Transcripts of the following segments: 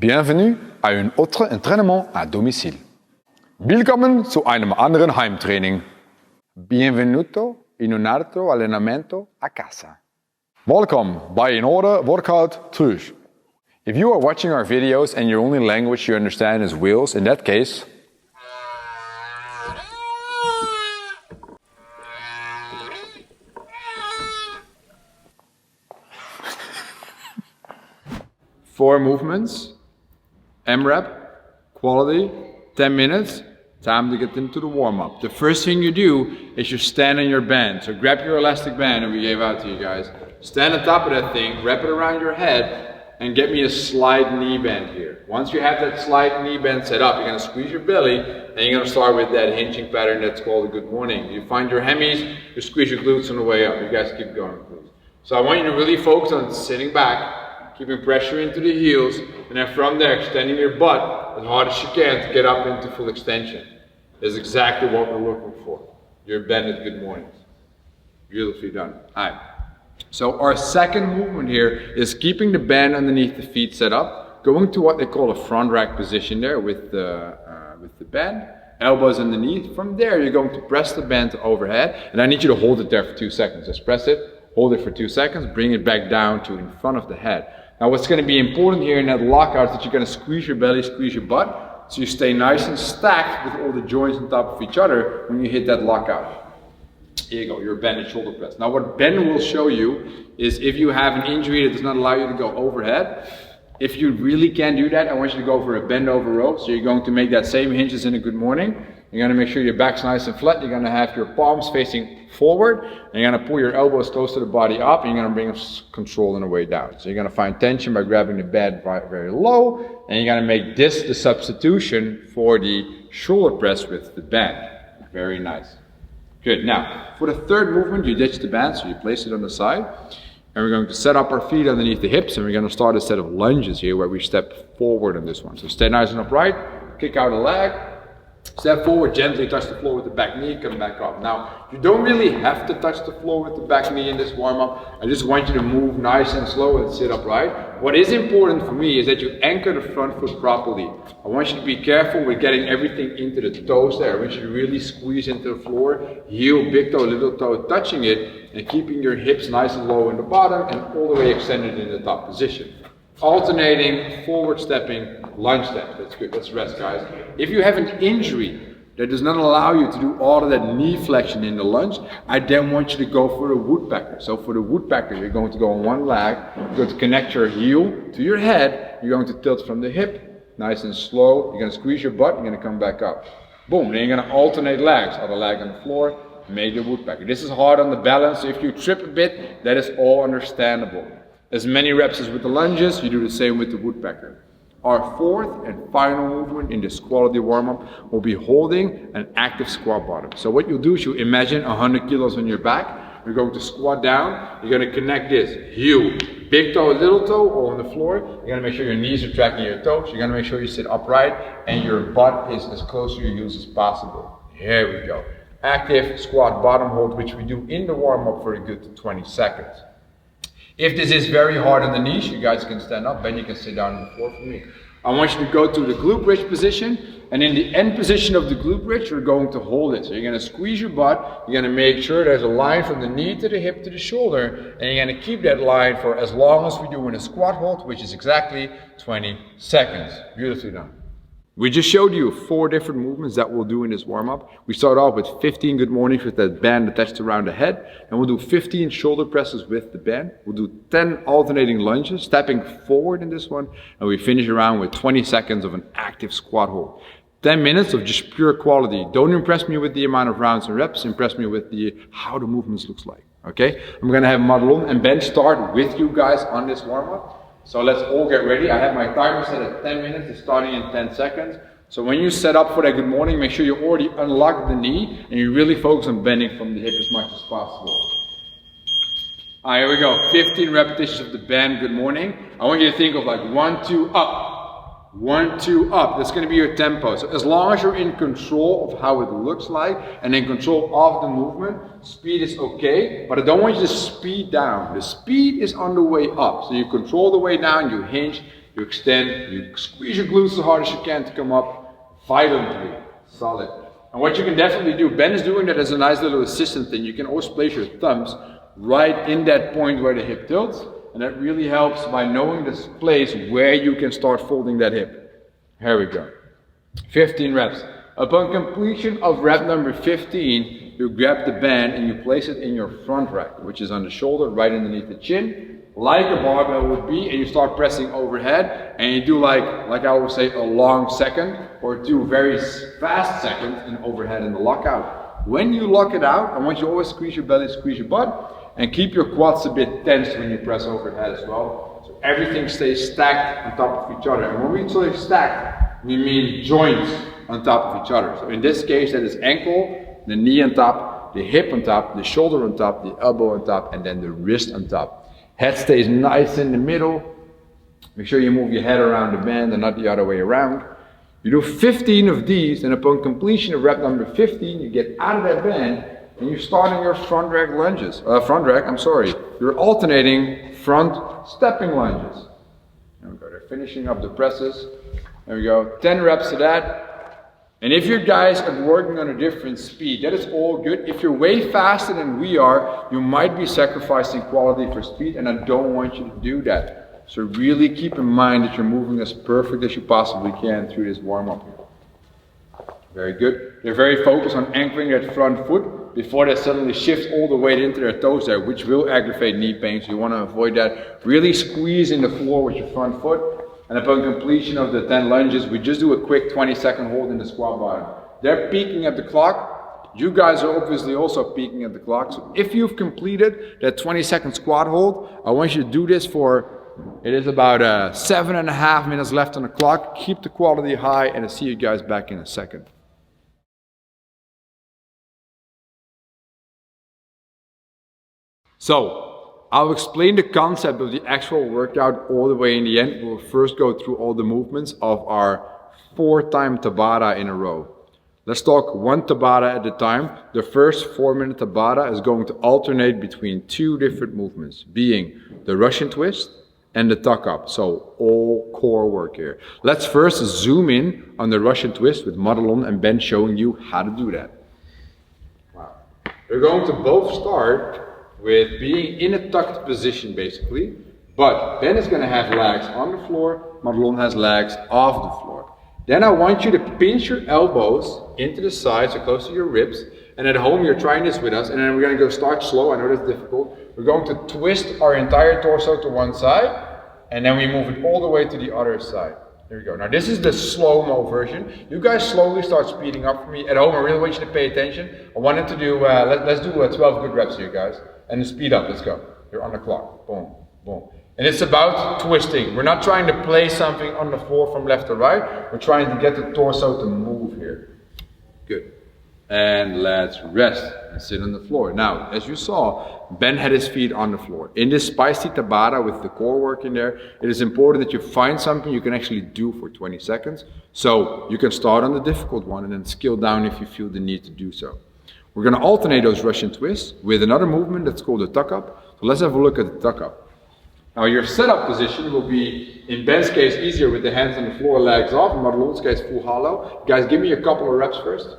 Bienvenue à un autre entraînement à domicile. Willkommen zu einem anderen Heimtraining. Bienvenuto in un altro allenamento a casa. Welcome bij een andere workout terug. If you are watching our videos and your only language you understand is wheels, in that case, four movements, AMRAP, quality, 10 minutes, time to get into the warm-up. The first thing you do is you stand on your band. So grab your elastic band that we gave out to you guys. Stand on top of that thing, wrap it around your head, and get me a slide knee bend here. Once you have that slide knee bend set up, you're gonna squeeze your belly, and you're gonna start with that hinging pattern that's called a good morning. You find your hemis, you squeeze your glutes on the way up. You guys keep going, please. So I want you to really focus on sitting back, keeping pressure into the heels, and then from there, extending your butt as hard as you can to get up into full extension. That's exactly what we're looking for. Your Band Goodmornings. Beautifully done. All right. So our second movement here is keeping the band underneath the feet set up, going to what they call a front rack position there with the band, elbows underneath. From there, you're going to press the band to overhead, and I need you to hold it there for 2 seconds. Just press it, hold it for 2 seconds, bring it back down to in front of the head. Now what's going to be important here in that lockout is that you're going to squeeze your belly, squeeze your butt, so you stay nice and stacked with all the joints on top of each other when you hit that lockout. Here you go, your bended shoulder press. Now what Ben will show you is if you have an injury that does not allow you to go overhead, if you really can't do that, I want you to go for a bend over row. So you're going to make that same hinges in a good morning. You're going to make sure your back's nice and flat. You're going to have your palms facing forward. And you're going to pull your elbows close to the body up. And you're going to bring control on the way down. So you're going to find tension by grabbing the bed very low. And you're going to make this the substitution for the shoulder press with the band. Very nice. Good. Now, for the third movement, you ditch the band. So you place it on the side. And we're going to set up our feet underneath the hips. And we're going to start a set of lunges here where we step forward on this one. So stay nice and upright. Kick out a leg. Step forward, gently touch the floor with the back knee, come back up. Now, you don't really have to touch the floor with the back knee in this warm-up. I just want you to move nice and slow and sit upright. What is important for me is that you anchor the front foot properly. I want you to be careful with getting everything into the toes there. I want you to really squeeze into the floor, heel, big toe, little toe, touching it, and keeping your hips nice and low in the bottom and all the way extended in the top position. Alternating, forward stepping, lunge steps. That's good. Let's rest, guys. If you have an injury that does not allow you to do all of that knee flexion in the lunge, I then want you to go for a woodpecker. So for the woodpecker, you're going to go on one leg, you're going to connect your heel to your head, you're going to tilt from the hip, nice and slow, you're going to squeeze your butt, you're going to come back up. Boom, then you're going to alternate legs, other leg on the floor, make the woodpecker. This is hard on the balance, so if you trip a bit, that is all understandable. As many reps as with the lunges, you do the same with the woodpecker. Our fourth and final movement in this quality warm-up will be holding an active squat bottom. So what you'll do is you imagine 100 kilos on your back. You're going to squat down. You're going to connect this heel, big toe, little toe, all on the floor. You're going to make sure your knees are tracking your toes. You're going to make sure you sit upright and your butt is as close to your heels as possible. Here we go. Active squat bottom hold, which we do in the warm-up for a good 20 seconds. If this is very hard on the knees, you guys can stand up, then you can sit down on the floor for me. I want you to go to the glute bridge position, and in the end position of the glute bridge, you're going to hold it. So you're going to squeeze your butt, you're going to make sure there's a line from the knee to the hip to the shoulder, and you're going to keep that line for as long as we do in a squat hold, which is exactly 20 seconds. Beautifully done. We just showed you 4 different movements that we'll do in this warm-up. We start off with 15 good mornings with that band attached around the head. And we'll do 15 shoulder presses with the band. We'll do 10 alternating lunges, stepping forward in this one. And we finish around with 20 seconds of an active squat hold. 10 minutes of just pure quality. Don't impress me with the amount of rounds and reps. Impress me with how the movements looks like. Okay? I'm going to have Madelon and Ben start with you guys on this warm-up. So let's all get ready. I have my timer set at 10 minutes, it's starting in 10 seconds. So when you set up for that good morning, make sure you already unlock the knee and you really focus on bending from the hip as much as possible. Alright, here we go. 15 repetitions of the Band Good Morning. I want you to think of like 1, 2, up. 1, 2, up. That's going to be your tempo. So as long as you're in control of how it looks like and in control of the movement, speed is okay, but I don't want you to speed down. The speed is on the way up. So you control the way down, you hinge, You extend, you squeeze your glutes as hard as you can to come up violently, solid. And what you can definitely do, Ben is doing that as a nice little assistant thing. You can always place your thumbs right in that point where the hip tilts, and that really helps by knowing this place where you can start folding that hip. Here we go. 15 reps. Upon completion of rep number 15, you grab the band and you place it in your front rack, which is on the shoulder, right underneath the chin, like a barbell would be, and you start pressing overhead, and you do like I always say, a long second, or 2 very fast seconds in overhead in the lockout. When you lock it out, I want you to always squeeze your belly, squeeze your butt, and keep your quads a bit tense when you press overhead as well. So everything stays stacked on top of each other. And when we say stacked, we mean joints on top of each other. So in this case, that is ankle, the knee on top, the hip on top, the shoulder on top, the elbow on top, and then the wrist on top. Head stays nice in the middle. Make sure you move your head around the band and not the other way around. You do 15 of these, and upon completion of rep number 15, you get out of that band and you start in your front rack lunges. You're alternating front stepping lunges. There we go. They're finishing up the presses. There we go. 10 reps of that. And if your guys are working on a different speed, that is all good. If you're way faster than we are, you might be sacrificing quality for speed, and I don't want you to do that. So really keep in mind that you're moving as perfect as you possibly can through this warm-up here. Very good. They're very focused on anchoring that front foot before they suddenly shift all the weight into their toes there, which will aggravate knee pain, so you want to avoid that. Really squeeze in the floor with your front foot. And upon completion of the 10 lunges, we just do a quick 20-second hold in the squat bottom. They're peaking at the clock. You guys are obviously also peaking at the clock. So if you've completed that 20-second squat hold, I want you to do this for, it is about 7.5 minutes left on the clock. Keep the quality high, and I'll see you guys back in a second. So, I'll explain the concept of the actual workout all the way in the end. We'll first go through all the movements of our 4-time Tabata in a row. Let's talk 1 Tabata at a time. The first 4-minute Tabata is going to alternate between 2 different movements, being the Russian twist and the tuck up. So all core work here. Let's first zoom in on the Russian twist with Madelon and Ben showing you how to do that. Wow. We're going to both start with being in a tucked position basically, but Ben is going to have legs on the floor, Madelon has legs off the floor. Then I want you to pinch your elbows into the sides, so close to your ribs, and at home you're trying this with us, and then we're going to go start slow. I know that's difficult. We're going to twist our entire torso to one side, and then we move it all the way to the other side. There we go. Now this is the slow-mo version. You guys slowly start speeding up for me. At home I really want you to pay attention. I wanted to do, let's do 12 good reps here guys. And speed up, let's go. You're on the clock, boom, boom. And it's about twisting. We're not trying to place something on the floor from left to right. We're trying to get the torso to move here. Good. And let's rest and sit on the floor. Now, as you saw, Ben had his feet on the floor. In this spicy Tabata with the core work in there, it is important that you find something you can actually do for 20 seconds. So you can start on the difficult one and then scale down if you feel the need to do so. We're going to alternate those Russian twists with another movement that's called the tuck up. So let's have a look at the tuck up. Now your setup position will be, in Ben's case, easier with the hands on the floor, legs off. In Madelon's case, full hollow. Guys, give me a couple of reps first.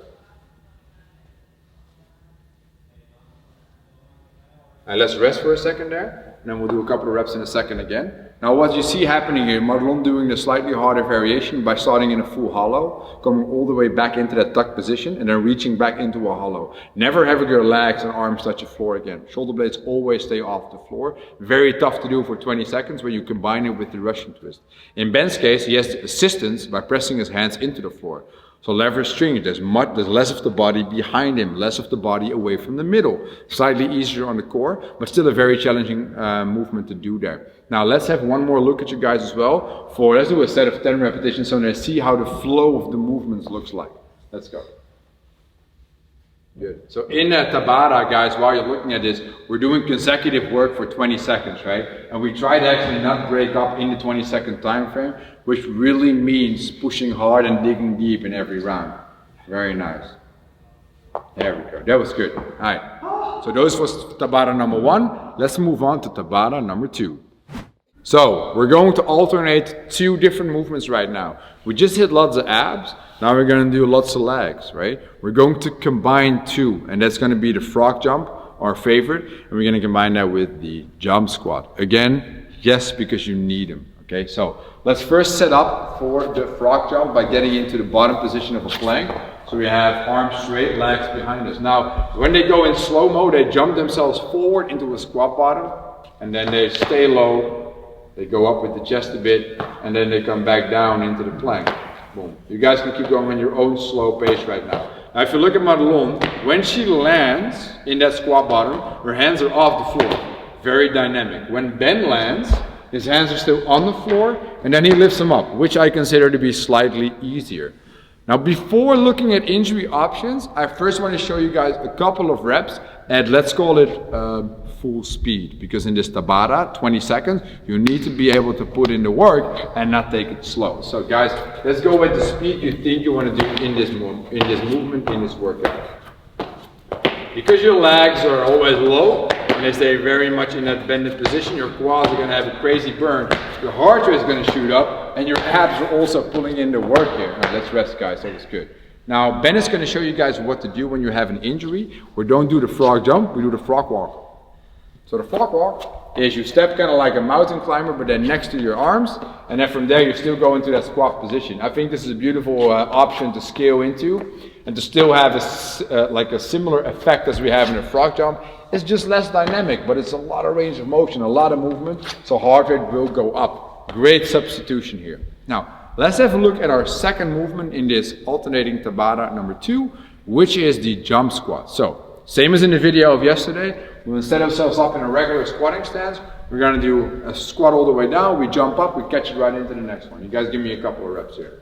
And let's rest for a second there. And then we'll do a couple of reps in a second again. Now what you see happening here, Madelon doing the slightly harder variation by starting in a full hollow, coming all the way back into that tuck position, and then reaching back into a hollow. Never having your legs and arms touch the floor again. Shoulder blades always stay off the floor. Very tough to do for 20 seconds when you combine it with the Russian twist. In Ben's case, he has assistance by pressing his hands into the floor. So leverage strength, there's less of the body behind him, less of the body away from the middle. Slightly easier on the core, but still a very challenging movement to do there. Now let's have one more look at you guys as well. Let's do a set of 10 repetitions so let's see how the flow of the movements looks like. Let's go. Good. So in Tabata, guys, while you're looking at this, we're doing consecutive work for 20 seconds, right? And we try to actually not break up in the 20-second time frame, which really means pushing hard and digging deep in every round. Very nice. There we go. That was good. All right. So those was Tabata number 1. Let's move on to Tabata number 2. So we're going to alternate two different movements right now. We just hit lots of abs. Now we're going to do lots of legs, right? We're going to combine two, and that's going to be the frog jump, our favorite, and we're going to combine that with the jump squat. Again, yes, because you need them. Okay, so let's first set up for the frog jump by getting into the bottom position of a plank. So we have arms straight, legs behind us. Now, when they go in slow-mo, they jump themselves forward into a squat bottom, and then they stay low. They go up with the chest a bit, and then they come back down into the plank. Boom. You guys can keep going on your own slow pace right now. Now, if you look at Madelon, when she lands in that squat bottom, her hands are off the floor. Very dynamic. When Ben lands, his hands are still on the floor, and then he lifts them up, which I consider to be slightly easier. Now, before looking at injury options, I first want to show you guys a couple of reps at, let's call it full speed, because in this Tabata, 20 seconds, you need to be able to put in the work and not take it slow. So guys, let's go with the speed you think you want to do in this movement, in this workout. Because your legs are always low, and they stay very much in that bended position, your quads are going to have a crazy burn, your heart rate is going to shoot up, and your abs are also pulling in the work here. All right, let's rest, guys, that was good. Now, Ben is going to show you guys what to do when you have an injury. We don't do the frog jump, we do the frog walk. So the frog walk is you step kind of like a mountain climber, but then next to your arms, and then from there you still go into that squat position. I think this is a beautiful option to scale into, and to still have like a similar effect as we have in a frog jump. It's just less dynamic, but it's a lot of range of motion, a lot of movement, so heart rate will go up. Great substitution here. Now, let's have a look at our second movement in this alternating Tabata number 2, which is the jump squat. So, same as in the video of yesterday, we'll set ourselves up in a regular squatting stance. We're going to do a squat all the way down, we jump up, we catch it right into the next one. You guys give me a couple of reps here.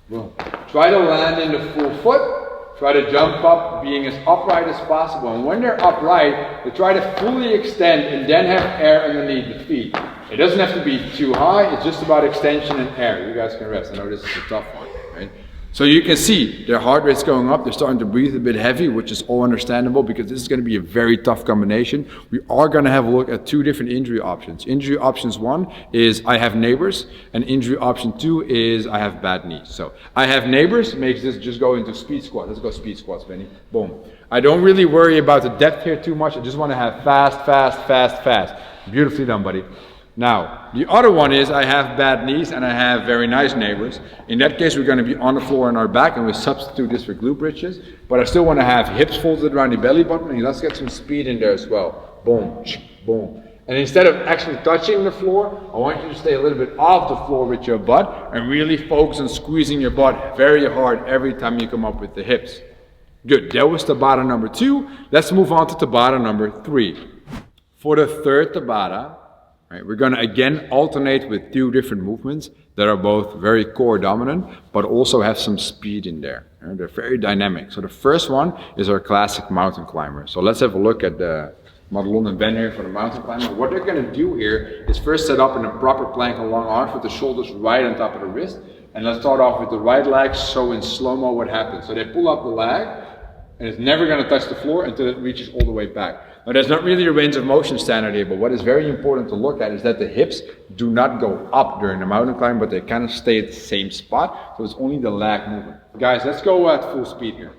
Boom. Try to land in the full foot. Try to jump up being as upright as possible. And when they're upright, they try to fully extend and then have air underneath the feet. It doesn't have to be too high, it's just about extension and air. You guys can rest. I know this is a tough one, right? So you can see their heart rate's going up, they're starting to breathe a bit heavy, which is all understandable because this is going to be a very tough combination. We are going to have a look at two different injury options. Injury options 1 is I have neighbors, and injury option 2 is I have bad knees. So I have neighbors makes this just go into speed squat. Let's go speed squats, Benny. Boom. I don't really worry about the depth here too much. I just want to have fast, fast, fast, fast. Beautifully done, buddy. Now, the other one is I have bad knees and I have very nice neighbors. In that case, we're going to be on the floor on our back and we substitute this for glute bridges. But I still want to have hips folded around the belly button and let's get some speed in there as well. Boom, boom. And instead of actually touching the floor, I want you to stay a little bit off the floor with your butt and really focus on squeezing your butt very hard every time you come up with the hips. Good, that was Tabata number 2. Let's move on to Tabata number 3. For the third Tabata, right, we're going to again alternate with two different movements that are both very core dominant, but also have some speed in there. And they're very dynamic. So the first one is our classic mountain climber. So let's have a look at the Madelon and Ben here for the mountain climber. What they're going to do here is first set up in a proper plank on long arms with the shoulders right on top of the wrist. And let's start off with the right leg, so in slow-mo what happens. So they pull up the leg, and it's never going to touch the floor until it reaches all the way back. Now there's not really a range of motion standard here, but what is very important to look at is that the hips do not go up during the mountain climb, but they kind of stay at the same spot, so it's only the leg movement. Guys, let's go at full speed here.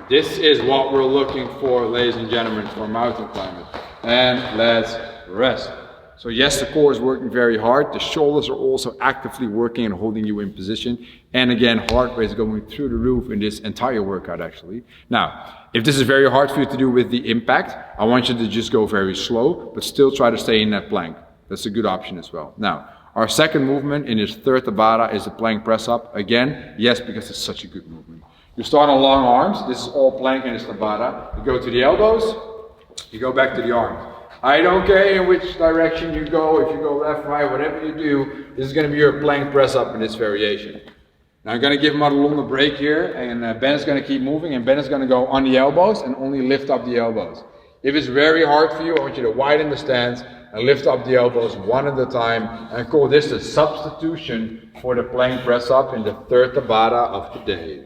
This is what we're looking for, ladies and gentlemen, for mountain climbers. And let's rest. So yes, the core is working very hard. The shoulders are also actively working and holding you in position. And again, heart rate is going through the roof in this entire workout actually. Now, if this is very hard for you to do with the impact, I want you to just go very slow, but still try to stay in that plank. That's a good option as well. Now, our second movement in this third Tabata is the plank press up. Again, yes, because it's such a good movement. You start on long arms. This is all plank in this Tabata. You go to the elbows, you go back to the arms. I don't care in which direction you go, if you go left, right, whatever you do, this is going to be your plank press up in this variation. Now I'm going to give Madelon a break here, and Ben is going to keep moving, and Ben is going to go on the elbows and only lift up the elbows. If it's very hard for you, I want you to widen the stance and lift up the elbows one at a time, and call this the substitution for the plank press up in the third Tabata of the day.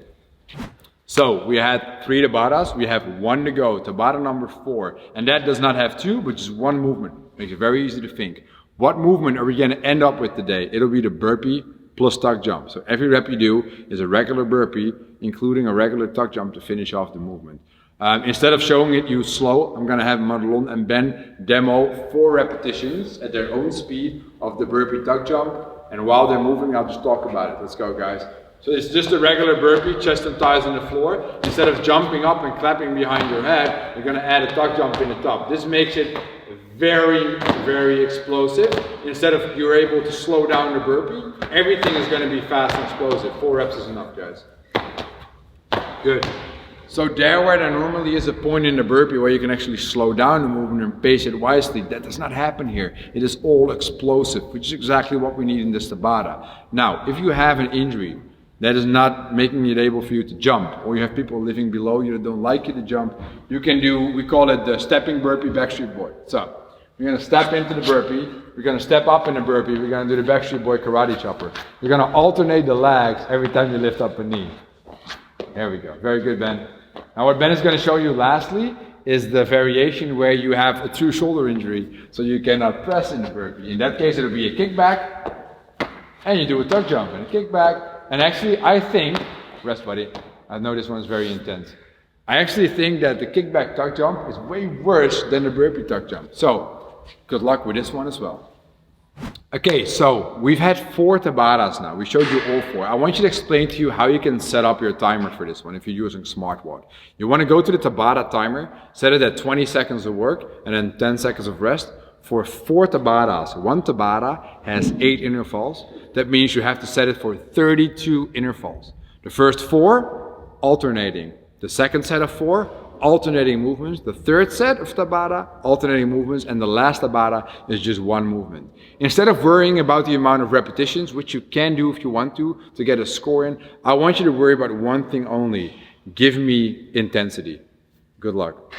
So we had 3 Tabatas, we have 1 to go, Tabata number 4, and that does not have 2, but just 1 movement. Makes it very easy to think. What movement are we going to end up with today? It'll be the burpee plus tuck jump. So every rep you do is a regular burpee, including a regular tuck jump to finish off the movement. Instead of showing it you slow, I'm going to have Madelon and Ben demo 4 repetitions at their own speed of the burpee tuck jump. And while they're moving, I'll just talk about it. Let's go, guys. So it's just a regular burpee, chest and thighs on the floor. Instead of jumping up and clapping behind your head, you're going to add a tuck jump in the top. This makes it very, very explosive. Instead of you're able to slow down the burpee, everything is going to be fast and explosive. 4 reps is enough, guys. Good. So there where there normally is a point in the burpee where you can actually slow down the movement and pace it wisely, that does not happen here. It is all explosive, which is exactly what we need in this Tabata. Now, if you have an injury that is not making it able for you to jump, or you have people living below you that don't like you to jump, you can do, we call it the stepping burpee Backstreet Boy. So, we're going to step into the burpee, we're going to step up in the burpee, we're going to do the Backstreet Boy karate chopper. You're going to alternate the legs every time you lift up a knee. There we go. Very good, Ben. Now what Ben is going to show you lastly is the variation where you have a true shoulder injury, so you cannot press in the burpee. In that case, it'll be a kickback, and you do a tuck jump and a kickback. And actually, I think, rest buddy, I know this one is very intense. I actually think that the kickback tuck jump is way worse than the burpee tuck jump. So, good luck with this one as well. Okay, so we've had 4 Tabatas now. We showed you all 4. I want you to explain to you how you can set up your timer for this one if you're using smartwatch. You want to go to the Tabata timer, set it at 20 seconds of work and then 10 seconds of rest. For 4 Tabatas, 1 Tabata has 8 intervals. That means you have to set it for 32 intervals. The first 4, alternating. The second set of 4, alternating movements. The third set of Tabata, alternating movements. And the last Tabata is just 1 movement. Instead of worrying about the amount of repetitions, which you can do if you want to get a score in, I want you to worry about one thing only. Give me intensity. Good luck.